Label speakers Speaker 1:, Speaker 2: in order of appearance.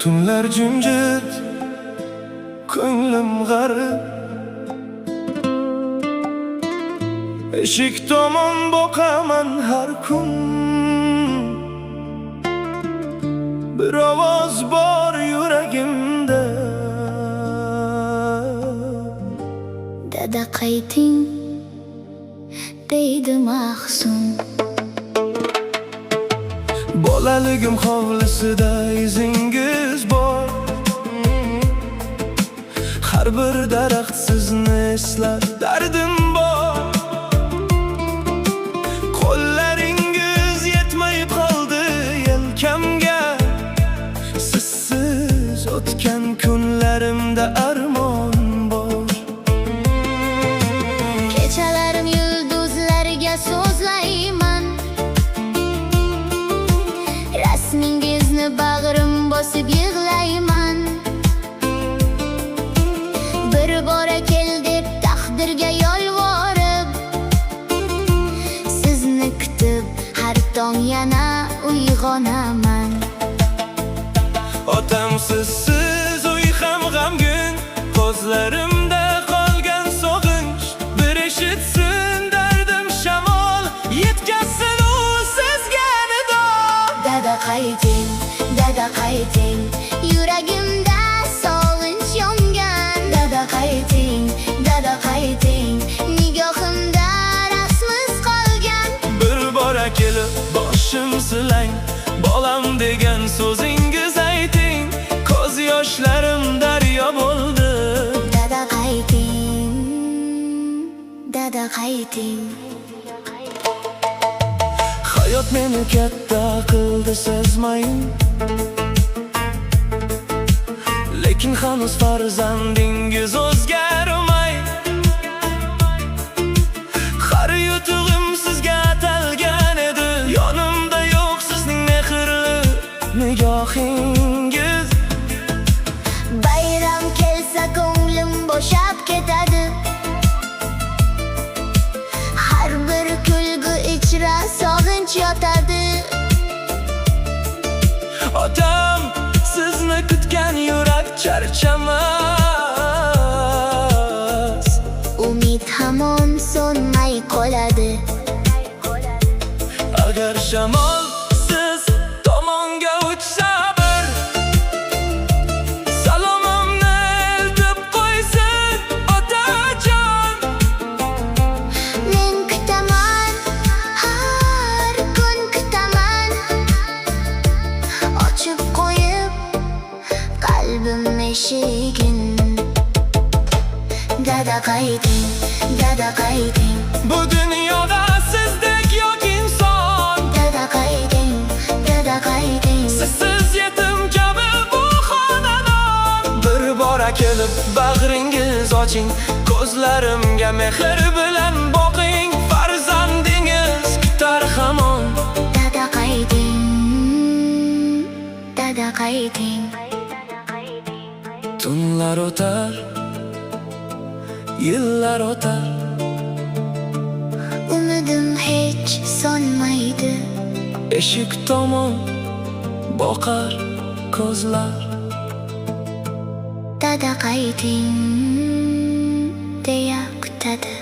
Speaker 1: Tunlar jimjit, ko'nglim g'arib, eshik tomon boqaman har kun. Bir ovoz bor yuragimda,
Speaker 2: dada qayting deydi mahzun.
Speaker 1: Bolaligim hovlisida izingiz bor, har bir daraxt sizni eslar, dardim bor. Qo'llaringiz yetmay qoldi yelkamga, sizsiz o'tgan kunlarimda armon bor.
Speaker 2: Kechalarim yulduzlarga so'zlayman, rasmingizni bag'rim bosib yig'layman. Bir bora kel deb taqdirga yolvorib, sizni kutib har tong yana uyg'onaman.
Speaker 1: Otamsiz siz uy ham g'amgin, ko'zlarimda qolgan sog'inch. Bir eshitsin dardim shamol, yetkazsin u sizga nido.
Speaker 2: Dada qayting, dada qayting, yuragimda sog'inch yongan. Dada qayting, nigohimda rasmiz qolgan.
Speaker 1: Bir bora kelib boshim silang, bolam degan so'zingiz ayting. Ko'z yoshlarim daryo bo'ldi.
Speaker 2: Dada qayting, dada qayting.
Speaker 1: Hayot meni katta qildi sezmayin, lekin hanuz farzandingiz o'zgarmay. Har yutug'im sizga atalgan edi, yonimda yo'q sizning mehrli nigohingiz.
Speaker 2: Bayram kelsa ko'nglim bo'shab ketadi, har bir kulgu ichra sog'inch yotadi.
Speaker 1: Otam, sizni kutgan yurak charchamas,
Speaker 2: Umid hamon so'nmay qoladi.
Speaker 1: agar shamol siz tomonga uchsa, bir salomimni eltib qo'ysin otajon.
Speaker 2: Men kutaman, har kun kutaman, ochib qo'yib qalbim eshigin. Dada qayting, dada qayting,
Speaker 1: Bu dunyoda sizdek yo'q inson,
Speaker 2: dada qayting, dada qayting.
Speaker 1: sizsiz yetim kabi bu xonadon. Bir bora kelib bag'ringiz oching, ko'zlarimga mehr bilan boqing. Farzandingiz kutar hamon.
Speaker 2: Dada qayting, dada qayting.
Speaker 1: Tunlar o'tar, yillar o'tar,
Speaker 2: Umidim hech so'nmaydi.
Speaker 1: eshik tomon boqar ko'zlar.
Speaker 2: Dada qayting deya kutadi.